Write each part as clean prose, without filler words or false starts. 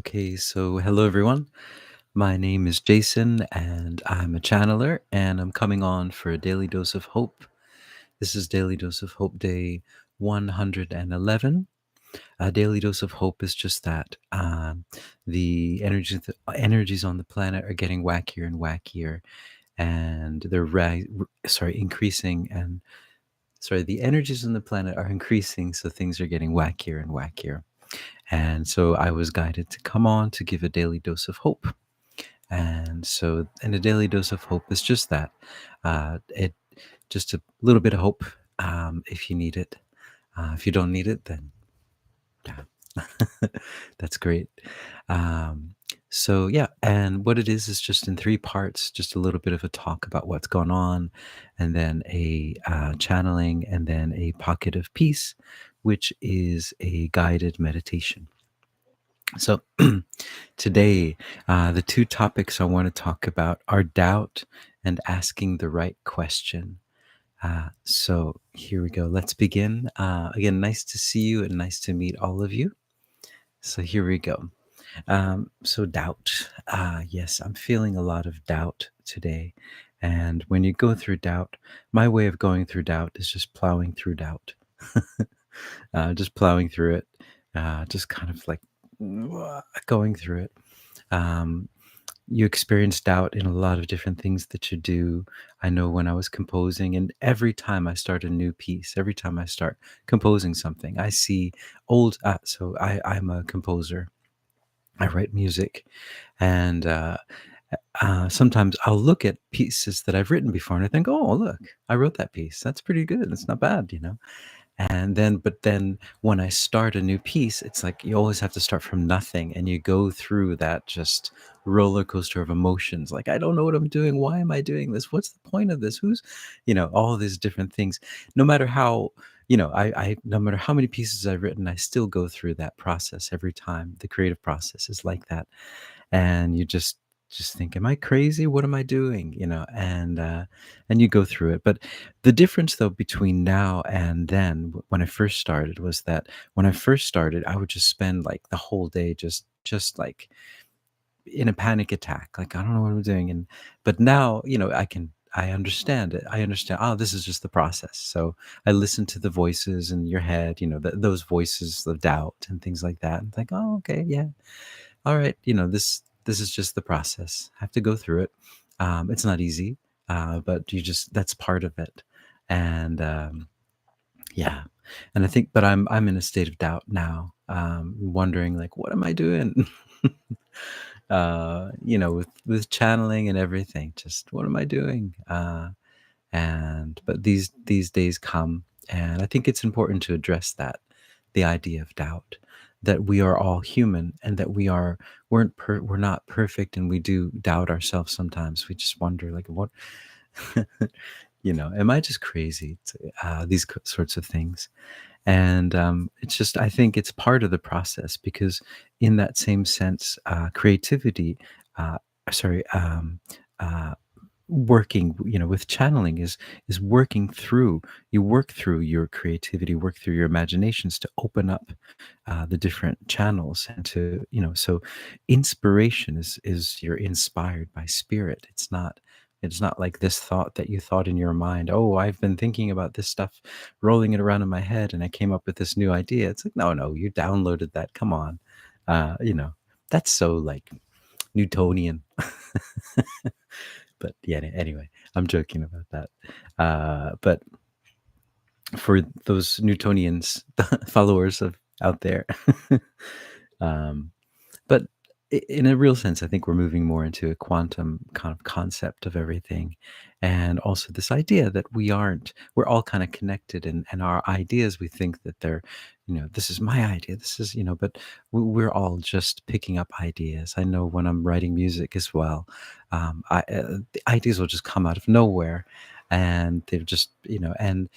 Okay, so hello everyone. My name is Jason and I'm a channeler and I'm coming on for a daily dose of hope. This is Daily Dose of Hope Day 111. A daily dose of hope is just that. The energies on the planet are getting wackier and wackier, and increasing. And sorry, the energies on the planet are increasing, so things are getting wackier and wackier. And so I was guided to come on to give a daily dose of hope. And a daily dose of hope is just that. It just a little bit of hope, if you need it. If you don't need it, then yeah, that's great. Um, so yeah, and what it is just in three parts. Just a little bit of a talk about what's going on, and then a channeling, and then a pocket of peace, which is a guided meditation. So today, the two topics I want to talk about are doubt and asking the right question. So here we go. Let's begin. Again, nice to see you and nice to meet all of you. So here we go. So doubt. Yes, I'm feeling a lot of doubt today. And when you go through doubt, my way of going through doubt is just plowing through doubt. Just plowing through it, just kind of like going through it. Um, you experience doubt in a lot of different things that you do. I know when I was composing, and every time I start a new piece, every time I start composing something, I see old. I'm a composer. I write music, and sometimes I'll look at pieces that I've written before, and I think, "Oh, look, I wrote that piece. That's pretty good. It's not bad." But then when I start a new piece, it's like you always have to start from nothing and you go through that just roller coaster of emotions. Like, I don't know what I'm doing. Why am I doing this? What's the point of this? All these different things. No matter how, no matter how many pieces I've written, I still go through that process every time. The creative process is like that. And you just think, am I crazy? What am I doing? And you go through it. But the difference though between now and then, when I first started, was that when I first started, I would just spend like the whole day just like in a panic attack, like I don't know what I'm doing. And but now, I understand it. I understand, oh, this is just the process. So I listen to the voices in your head, those voices of doubt and things like that, and think, oh, okay, yeah, all right, this is just the process. I have to go through it. It's not easy, but that's part of it. And yeah, and I think, but I'm in a state of doubt now, wondering like, what am I doing? With channeling and everything, just what am I doing? And but these days come, and I think it's important to address that, the idea of doubt, that we are all human, and that we're not perfect, and we do doubt ourselves sometimes. We just wonder like, what am I just crazy? These sorts of things. And it's just, I think it's part of the process, because in that same sense, creativity, uh, sorry uh, working, with channeling, is working through, you work through your creativity, work through your imaginations to open up the different channels, and to, so inspiration is you're inspired by spirit. It's not like this thought that you thought in your mind, oh, I've been thinking about this stuff, rolling it around in my head, and I came up with this new idea. It's like, no, you downloaded that, come on. uh you know that's so like Newtonian. But yeah, anyway, I'm joking about that. But for those Newtonians, followers of out there, um, but in a real sense, I think we're moving more into a quantum kind of concept of everything, and also this idea that we're all kind of connected, and our ideas, we think that they're, this is my idea, this is, but we're all just picking up ideas. I know when I'm writing music as well, the ideas will just come out of nowhere, and they're just, and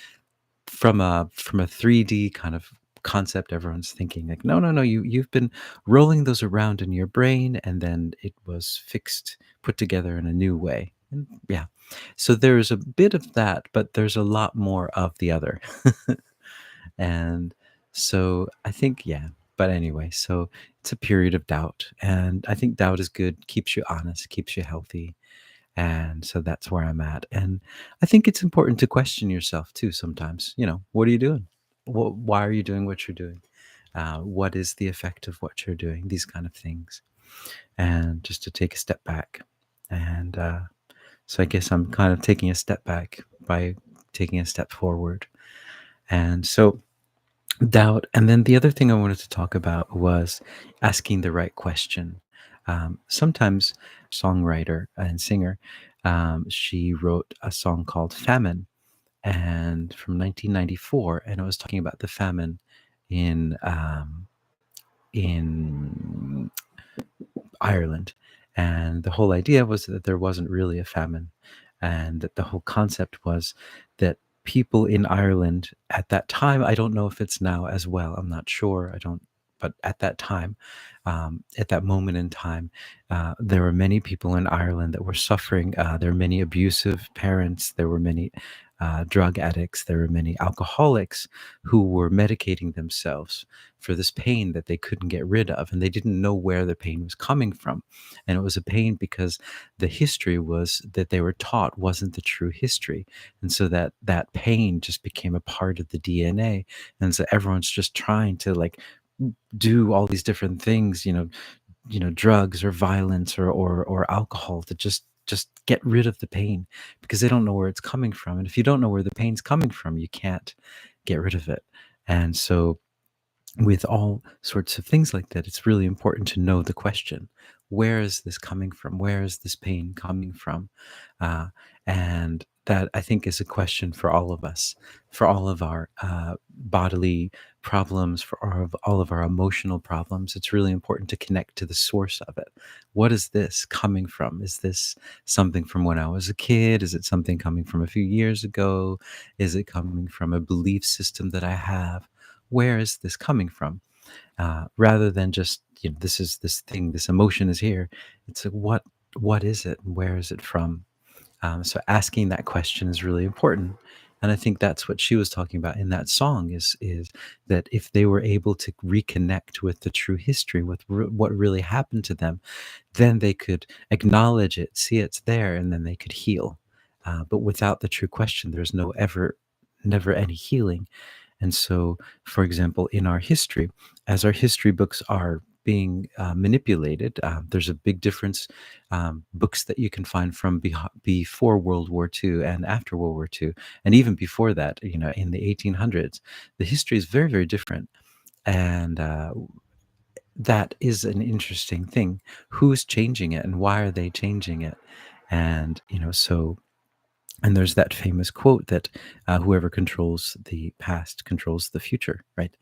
from a 3D kind of concept, everyone's thinking like, no, no, no, you've been rolling those around in your brain, and then it was fixed, put together in a new way. And yeah, so there's a bit of that, but there's a lot more of the other. And so I think, yeah. But anyway, so it's a period of doubt. And I think doubt is good, keeps you honest, keeps you healthy. And so that's where I'm at. And I think it's important to question yourself too sometimes. What are you doing? Why are you doing what you're doing? What is the effect of what you're doing? These kind of things. And just to take a step back. And so I guess I'm kind of taking a step back by taking a step forward. And so doubt. And then the other thing I wanted to talk about was asking the right question. Sometimes songwriter and singer, she wrote a song called Famine and from 1994, and it was talking about the famine in Ireland. And the whole idea was that there wasn't really a famine. And that the whole concept was that people in Ireland at that time, I don't know if it's now as well, I'm not sure, I don't, but at that time, at that moment in time, there were many people in Ireland that were suffering. There were many abusive parents, there were many drug addicts, there were many alcoholics who were medicating themselves for this pain that they couldn't get rid of, and they didn't know where the pain was coming from. And it was a pain because the history was that they were taught wasn't the true history, and so that pain just became a part of the DNA. And so everyone's just trying to like do all these different things, drugs or violence or alcohol to just get rid of the pain, because they don't know where it's coming from. And if you don't know where the pain's coming from, you can't get rid of it. And so with all sorts of things like that, it's really important to know the question: where is this coming from? Where is this pain coming from? Uh, and that, I think, is a question for all of us, for all of our bodily problems, for all of our emotional problems. It's really important to connect to the source of it. What is this coming from? Is this something from when I was a kid? Is it something coming from a few years ago? Is it coming from a belief system that I have? Where is this coming from? Rather than just, this is this thing, this emotion is here. It's like, what is it? Where is it from? So asking that question is really important. And I think that's what she was talking about in that song, is that if they were able to reconnect with the true history, with what really happened to them, then they could acknowledge it, see it's there, and then they could heal. But without the true question, there's never any healing. And so, for example, in our history, as our history books are being manipulated, there's a big difference. Books that you can find from before World War II and after World War II, and even before that, in the 1800s, the history is very, very different. And that is an interesting thing. Who's changing it, and why are they changing it? And, and there's that famous quote that whoever controls the past controls the future, right?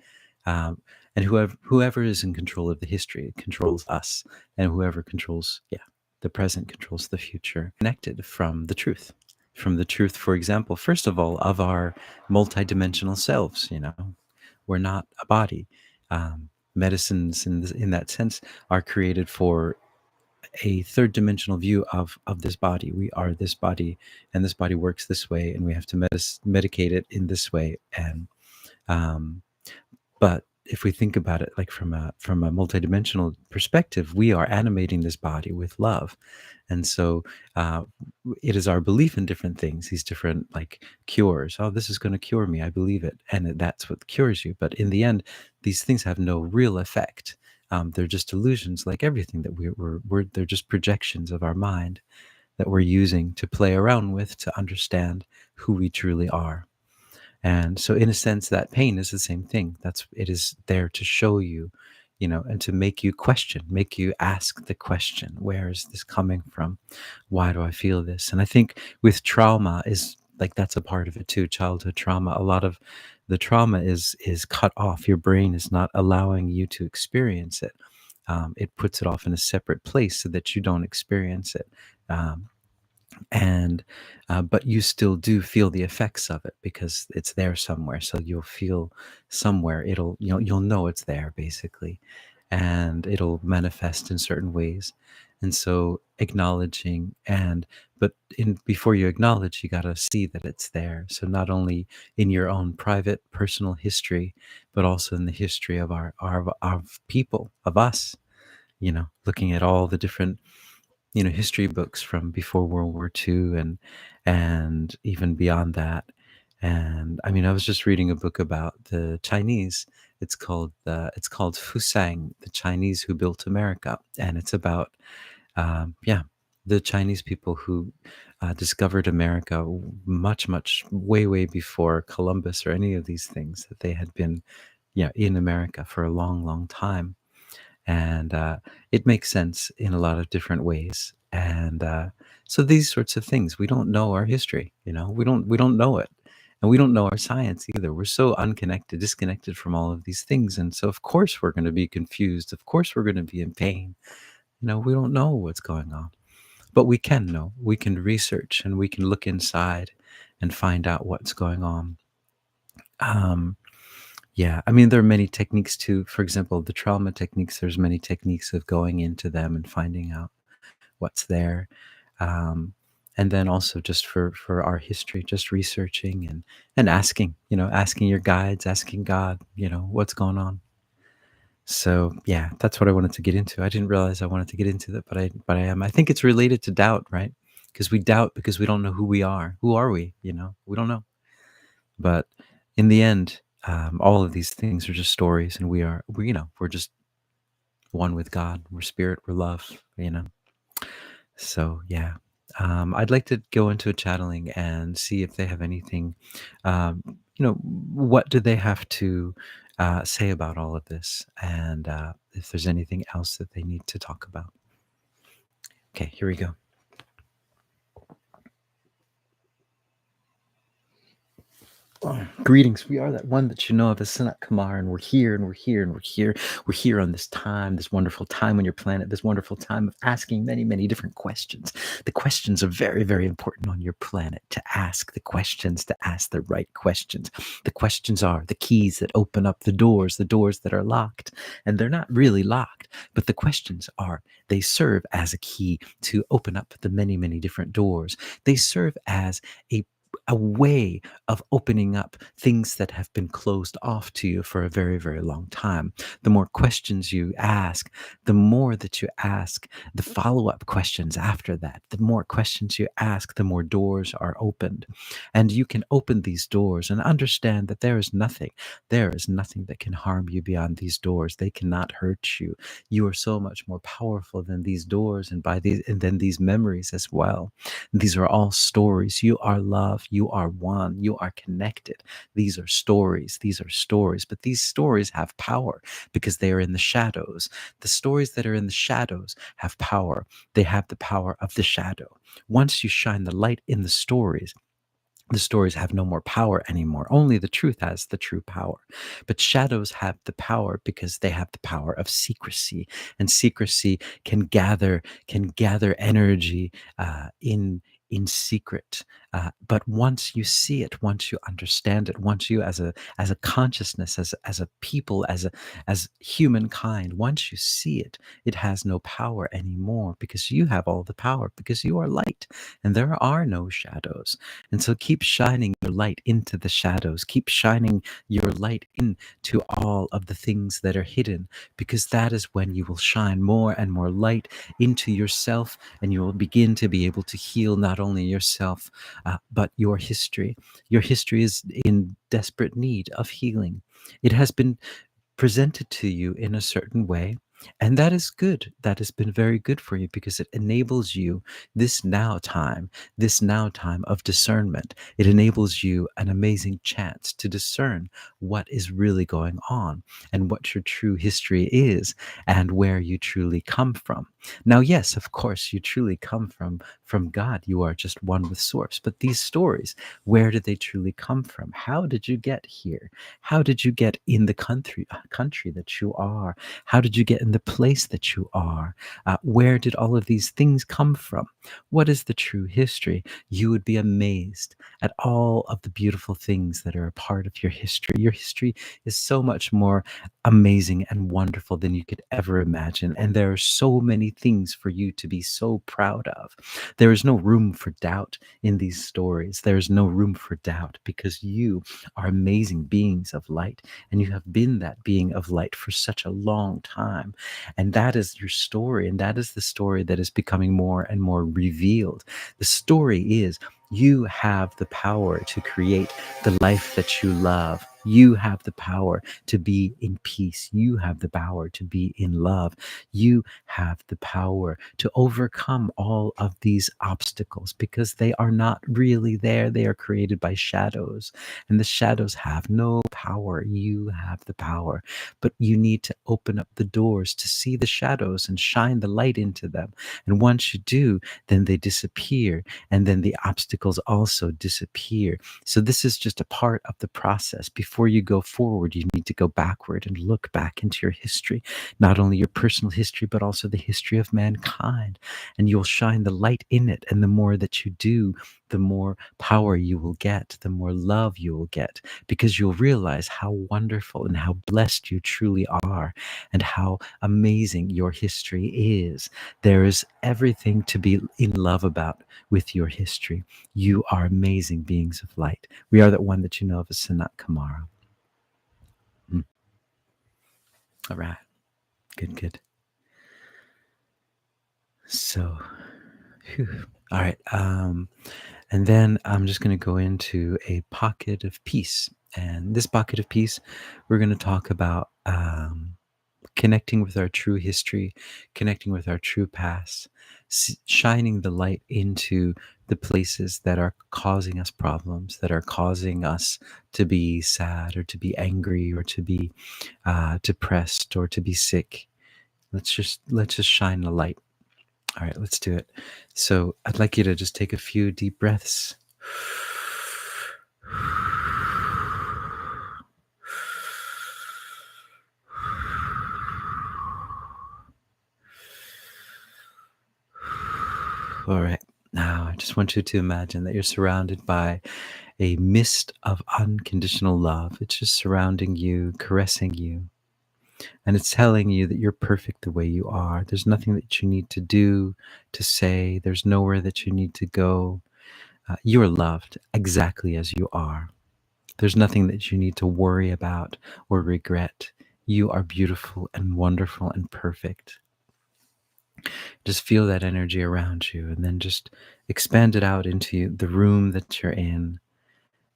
Um, and whoever is in control of the history controls us, and whoever controls, the present controls the future. Connected from the truth, for example, first of all, of our multidimensional selves. We're not a body. Medicines, in that sense, are created for a third dimensional view of this body. We are this body, and this body works this way, and we have to medicate it in this way. And um, but if we think about it like from a multidimensional perspective, we are animating this body with love. And so uh, it is our belief in different things, these different like cures. Oh, this is going to cure me, I believe it, and that's what cures you. But in the end, these things have no real effect. They're just illusions, like everything that they're just projections of our mind that we're using to play around with to understand who we truly are. And so in a sense, that pain is the same thing. It is there to show you, and to make you question, make you ask the question: where is this coming from? Why do I feel this? And I think with trauma is like, that's a part of it too. Childhood trauma, a lot of the trauma is cut off. Your brain is not allowing you to experience it. It puts it off in a separate place so that you don't experience it. Um, and But you still do feel the effects of it because it's there somewhere. So you'll feel somewhere, you'll know it's there basically, and it'll manifest in certain ways. And so acknowledging, but in before you acknowledge, you got to see that it's there. So not only in your own private personal history, but also in the history of our people, of us, looking at all the different, history books from before World War II, and even beyond that. And I mean, I was just reading a book about the Chinese. It's called Fusang, the Chinese who built America, and it's about, yeah, the Chinese people who discovered America much, much, way, way before Columbus or any of these things, that they had been, yeah, in America for a long, long time. And it makes sense in a lot of different ways. And so these sorts of things, we don't know our history. We don't know it, and we don't know our science either. We're so unconnected, disconnected from all of these things, and so of course we're going to be confused. Of course we're going to be in pain. We don't know what's going on, but we can know. We can research and we can look inside and find out what's going on. Um, yeah, I mean, there are many techniques too. For example, the trauma techniques, there's many techniques of going into them and finding out what's there. Um, and then also just for our history, just researching and asking, asking your guides, asking God, what's going on. So yeah, that's what I wanted to get into. I didn't realize I wanted to get into that, but I am. I think it's related to doubt, right? Because we doubt because we don't know who we are. Who are we? We don't know. But in the end, all of these things are just stories, and we're just one with God. We're spirit. We're love. So yeah, I'd like to go into a channeling and see if they have anything. What do they have to say about all of this, and if there's anything else that they need to talk about. Okay, here we go. Oh, greetings. We are that one that you know of as Sanatkumara, and we're here, and we're here, and we're here. We're here on this time, this wonderful time on your planet, this wonderful time of asking many, many different questions. The questions are very, very important on your planet, to ask the questions, to ask the right questions. The questions are the keys that open up the doors that are locked. And they're not really locked, but the questions are, they serve as a key to open up the many, many different doors. They serve as a way of opening up things that have been closed off to you for a very, very long time. The more questions you ask, the more that you ask, the follow up questions after that, the more questions you ask, the more doors are opened. And you can open these doors and understand that there is nothing that can harm you beyond these doors. They cannot hurt you. You are so much more powerful than these doors, and then these memories as well. These are all stories. You are love. You are one. You are connected. These are stories. These are stories. But these stories have power because they are in the shadows. The stories that are in the shadows have power. They have the power of the shadow. Once you shine the light in the stories have no more power anymore. Only the truth has the true power. But shadows have the power because they have the power of secrecy, and secrecy can gather energy in secret. But once you see it, once you understand it, once you, as a consciousness, as a people, as humankind, once you see it, it has no power anymore, because you have all the power, because you are light, and there are no shadows. And so keep shining your light into the shadows. Keep shining your light into all of the things that are hidden, because that is when you will shine more and more light into yourself, and you will begin to be able to heal not only yourself, but your history. Your history is in desperate need of healing. It has been presented to you in a certain way. And that is good. That has been very good for you, because it enables you this now time of discernment. It enables you an amazing chance to discern what is really going on, and what your true history is, and where you truly come from. Now, yes, of course, you truly come from God. You are just one with source. But these stories, where did they truly come from? How did you get here? How did you get in the country that you are? How did you get in the place that you are? Where did all of these things come from? What is the true history? You would be amazed at all of the beautiful things that are a part of your history. Your history is so much more amazing and wonderful than you could ever imagine. And there are so many things for you to be so proud of. There is no room for doubt in these stories. There is no room for doubt because you are amazing beings of light, and you have been that being of light for such a long time. And that is your story, and that is the story that is becoming more and more revealed. The story is you have the power to create the life that you love. You have the power to be in peace. You have the power to be in love. You have the power to overcome all of these obstacles because they are not really there. They are created by shadows, and the shadows have no power. You have the power, but you need to open up the doors to see the shadows and shine the light into them. And once you do, then they disappear, and then the obstacles also disappear. So this is just a part of the process. Before you go forward, you need to go backward and look back into your history, not only your personal history, but also the history of mankind. And you'll shine the light in it. And the more that you do, the more power you will get, the more love you will get, because you'll realize how wonderful and how blessed you truly are, and how amazing your history is. There is everything to be in love about with your history. You are amazing beings of light. We are that one that you know of as sanatkumara. All right. Good, good. So, phew. All right. And then I'm just going to go into a pocket of peace. And this pocket of peace, we're going to talk about connecting with our true history, connecting with our true past, shining the light into the places that are causing us problems, that are causing us to be sad or to be angry or to be depressed or to be sick. Let's just shine the light. All right, let's do it. So I'd like you to just take a few deep breaths. All right. Now, I just want you to imagine that you're surrounded by a mist of unconditional love. It's just surrounding you, caressing you, and it's telling you that you're perfect the way you are. There's nothing that you need to do, to say. There's nowhere that you need to go. You are loved exactly as you are. There's nothing that you need to worry about or regret. You are beautiful and wonderful and perfect. Just feel that energy around you, and then just expand it out into the room that you're in,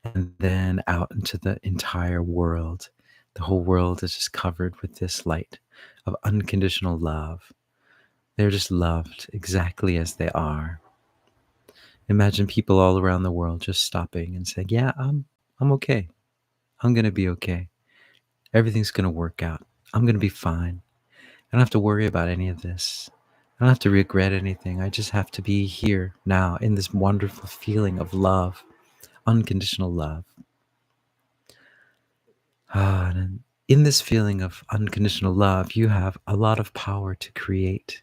and then out into the entire world. The whole world is just covered with this light of unconditional love. They're just loved exactly as they are. Imagine people all around the world just stopping and saying, "Yeah, I'm okay. I'm going to be okay. Everything's going to work out. I'm going to be fine. I don't have to worry about any of this. I don't have to regret anything. I just have to be here now in this wonderful feeling of love, unconditional love." And in this feeling of unconditional love, you have a lot of power to create,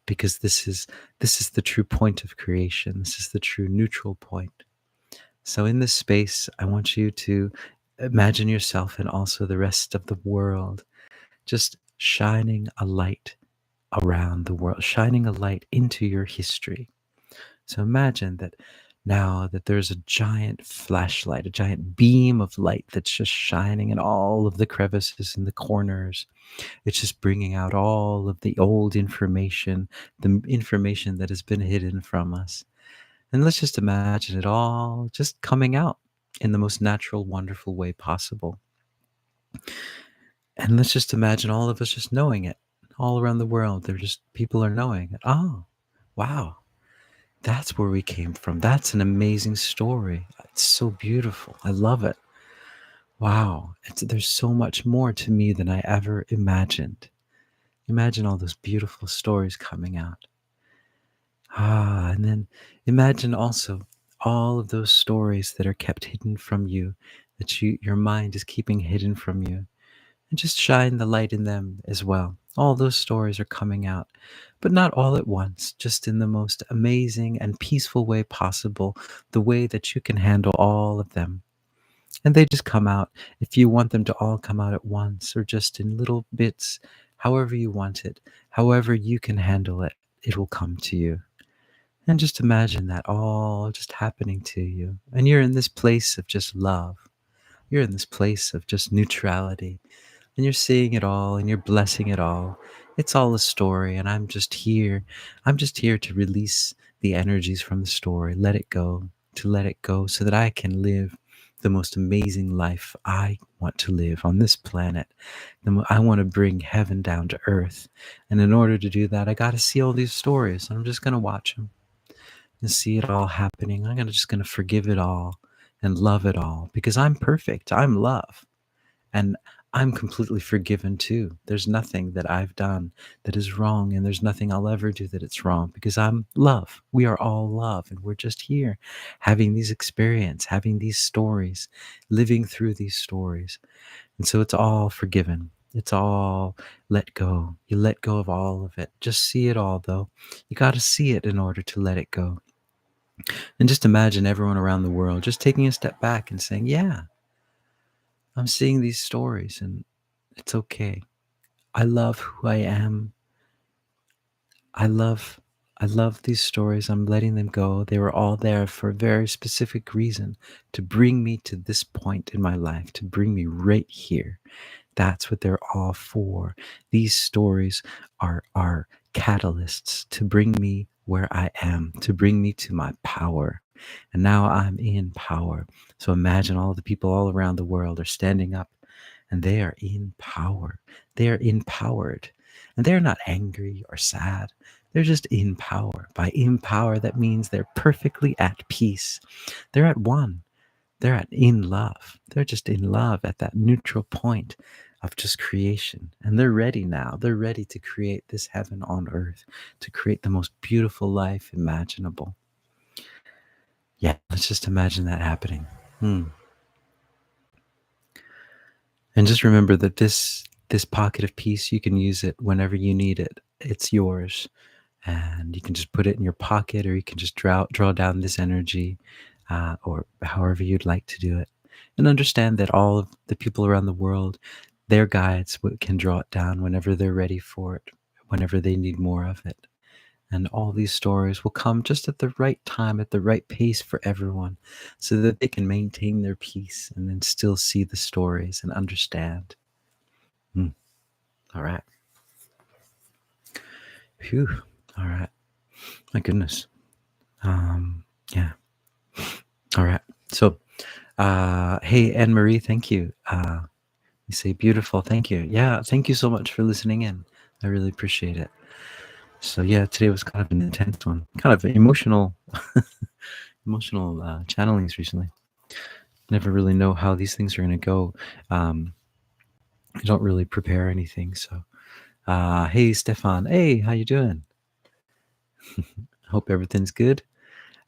because this is the true point of creation. This is the true neutral point. So in this space, I want you to imagine yourself and also the rest of the world just shining a light around the world, shining a light into your history. So imagine that now that there's a giant flashlight, a giant beam of light that's just shining in all of the crevices and the corners. It's just bringing out all of the old information, the information that has been hidden from us. And let's just imagine it all just coming out in the most natural, wonderful way possible. And let's just imagine all of us just knowing it all around the world. People are knowing it. Oh, wow. That's where we came from. That's an amazing story. It's so beautiful. I love it. Wow. There's so much more to me than I ever imagined. Imagine all those beautiful stories coming out. And then imagine also all of those stories that are kept hidden from you, that your mind is keeping hidden from you, and just shine the light in them as well. All those stories are coming out, but not all at once, just in the most amazing and peaceful way possible, the way that you can handle all of them. And they just come out. If you want them to all come out at once or just in little bits, however you want it, however you can handle it, it will come to you. And just imagine that all just happening to you. And you're in this place of just love. You're in this place of just neutrality. And you're seeing it all and you're blessing it all. It's all a story. And I'm just here. I'm just here to release the energies from the story, let it go, to let it go so that I can live the most amazing life I want to live on this planet. I want to bring heaven down to earth. And in order to do that, I got to see all these stories. And I'm just going to watch them and see it all happening. Just going to forgive it all and love it all because I'm perfect. I'm love. And I'm completely forgiven too. There's nothing that I've done that is wrong, and there's nothing I'll ever do that it's wrong because I'm love. We are all love, and we're just here having these experiences, having these stories, living through these stories. And so it's all forgiven. It's all let go. You let go of all of it. Just see it all, though. You got to see it in order to let it go. And just imagine everyone around the world just taking a step back and saying, yeah, I'm seeing these stories and it's okay. I love who I am. I love I love these stories. I'm letting them go. They were all there for a very specific reason to bring me to this point in my life, to bring me right here. That's what they're all for. These stories are catalysts to bring me where I am, to bring me to my power. And now I'm in power. So imagine all the people all around the world are standing up and they are in power. They are empowered. And they're not angry or sad. They're just in power. By in power, that means they're perfectly at peace. They're at one. They're at in love. They're just in love at that neutral point of just creation. And they're ready now. They're ready to create this heaven on earth, to create the most beautiful life imaginable. Yeah, let's just imagine that happening. And just remember that this pocket of peace, you can use it whenever you need it. It's yours. And you can just put it in your pocket, or you can just draw down this energy, or however you'd like to do it. And understand that all of the people around the world, their guides can draw it down whenever they're ready for it, whenever they need more of it. And all these stories will come just at the right time, at the right pace for everyone, so that they can maintain their peace and then still see the stories and understand. All right. Phew. All right. My goodness. Yeah. All right. So, hey, Anne Marie, thank you. You say beautiful. Thank you. Yeah. Thank you so much for listening in. I really appreciate it. So yeah, today was kind of an intense one, kind of emotional, channelings recently. Never really know how these things are going to go. I don't really prepare anything. So, hey, Stefan. Hey, how you doing? Hope everything's good.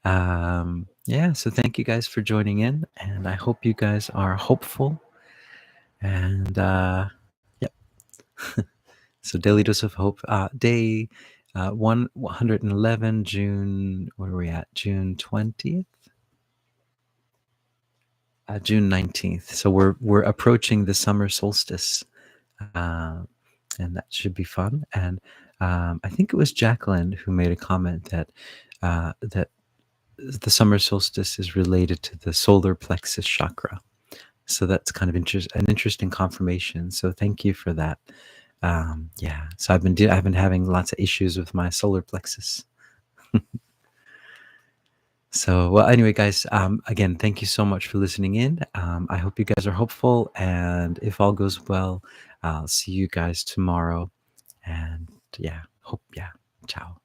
Yeah, so thank you guys for joining in, and I hope you guys are hopeful. And yep. So Daily Dose of Hope, day 111, June, where are we at? June 20th? June 19th. So we're approaching the summer solstice, and that should be fun. And I think it was Jacqueline who made a comment that that the summer solstice is related to the solar plexus chakra. So that's kind of an interesting confirmation. So thank you for that. Yeah. So I've been having lots of issues with my solar plexus. So, well, anyway, guys, again, thank you so much for listening in. I hope you guys are hopeful, and if all goes well, I'll see you guys tomorrow. And yeah, ciao.